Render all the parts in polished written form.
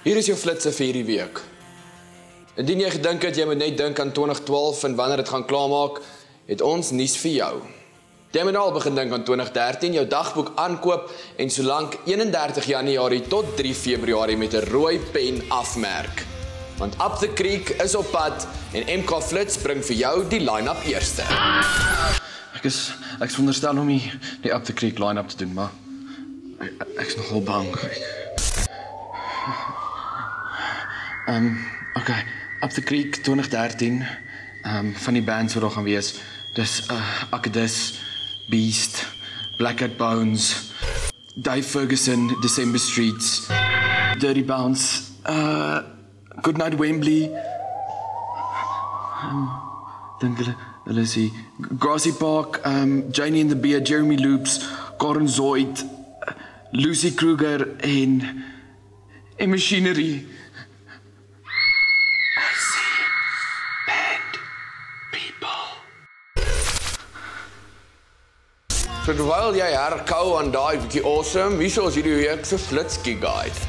Hier is jou flitse vir hierdie week. Indien jy gedink het jy moet net dink aan 2012 en wanneer dit gaan klaarmaak, het ons nuus vir jou. Jy moet al begin dink aan 2013, jou dagboek aankoop en solank 31 Januarie tot 3 Februarie met 'n rooi pen afmerk. Want Up the Creek is op pad en MK Flits bring vir jou die line-up eerste. Ek is veronderstel om die Up the Creek line-up te doen, maar ek is nogal bang. Okay, Up the Creek 2013, van die bands wat daar gaan wees, dis Akadis, Beast, Black Cat Bones, Dave Ferguson, December Streets, Dirty Bounce, Goodnight Wembley, dink hulle is die Grassy Park, Janie and the Beard, Jeremy Loops, Karen Zoid, Lucy Kruger en Machinery. I see bad people. Terwyl jy herkou aan daai bietjie awesome, hier is hierdie week se Flitski Guide.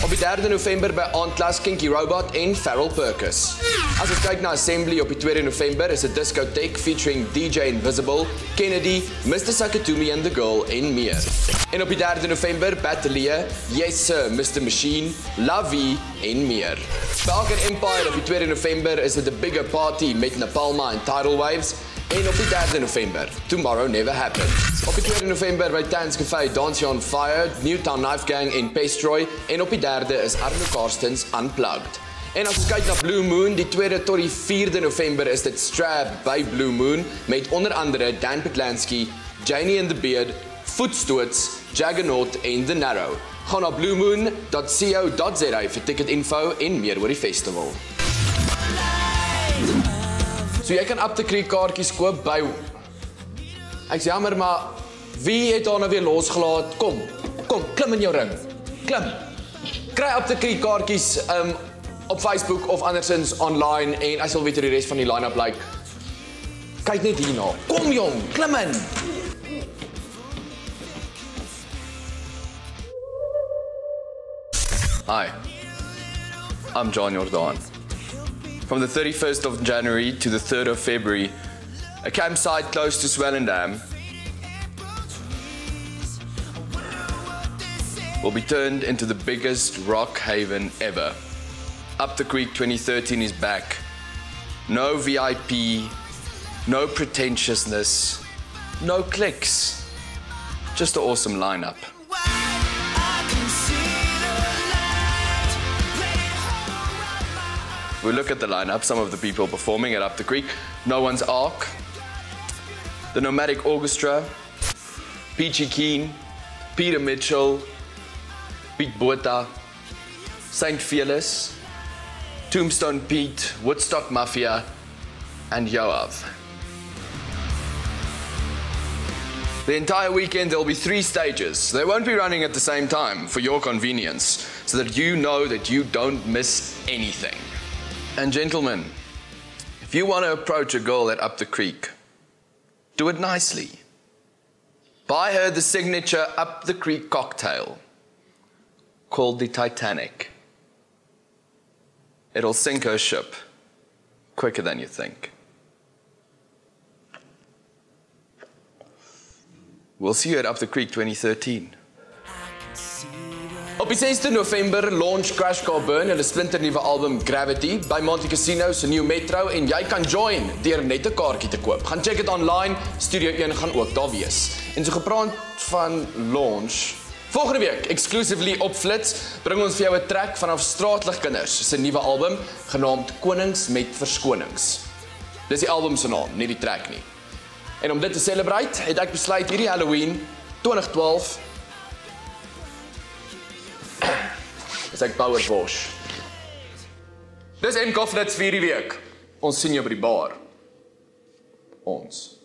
Op die 3de November by Aandklas, Kinky Robot en Farrell Perkins. As ons kyk na Assembly op die 2de November is 'n discotheek featuring DJ Invisible, Kennedy, Mr. Sakatumi and the Girl en meer. En op die 3de November Battelia, Yes Sir, Mr. Machine, Lovey en meer. By Alkan Empire op die 2de November is dit 'n bigger party met Napalma en Tidal Waves. En op die 3de November, Tomorrow Never Happened. Op die 2de November by Tans Café, Dance on Fire, Newtown Knife Gang en Pestroy. En op die 3de is Arno Karstens Unplugged. En as ons kyk na Blue Moon, die 2de tot die 4de November is dit Strab by Blue Moon met onder andere Dan Petlansky, Janie and the Beard, Voetstoots, Juggernaut en The Narrow. Ga na bluemoon.co.za vir ticketinfo en meer oor die festival. So jy kan Up the Creek kaartjies koop by... Ek sê jammer, maar wie het daar nou weer losgelaat? Kom, klim in jou ring. Klim. Kry Up the Creek kaartjies op Facebook of andersins online en as jy wil weet hoe die res van die line-up lyk, kyk net hierna. Kom jong, klim in. Hi, I'm John Jordan. From the 31st of January to the 3rd of February, a campsite close to Swellendam will be turned into the biggest rock haven ever. Up the Creek 2013 is back. No VIP, no pretentiousness, no clicks, just an awesome lineup. We look at the lineup, some of the people performing at Up the Creek. No One's Ark, the Nomadic Orchestra, Peachy Keen, Peter Mitchell, Pete Botha, Saint Fearless, Tombstone Pete, Woodstock Mafia, and Yoav. The entire weekend there will be 3 stages. They won't be running at the same time for your convenience, so that you know that you don't miss anything. And gentlemen, if you want to approach a girl at Up the Creek, do it nicely. Buy her the signature Up the Creek cocktail called the Titanic. It'll sink her ship quicker than you think. We'll see you at Up the Creek 2013. Op die 6de November launch Crash Car Burn hulle splinternuwe album Gravity by Monte Casino se nuwe Metro en jy kan join deur net 'n kaartjie te koop. Gaan check dit online, Studio 1 gaan ook daar wees. En so gepraat van launch, volgende week exclusively op Flits bring ons vir jou 'n track vanaf Straatligkinders se nuwe album genaamd Konings met Verskonings. Dis die album se naam, nie die track nie. En om dit te celebrate, het ek besluit hierdie Halloween 2012 is ek Power Bosch. Dis MK Flits vir die week. Ons sien jou by die bar. Ons.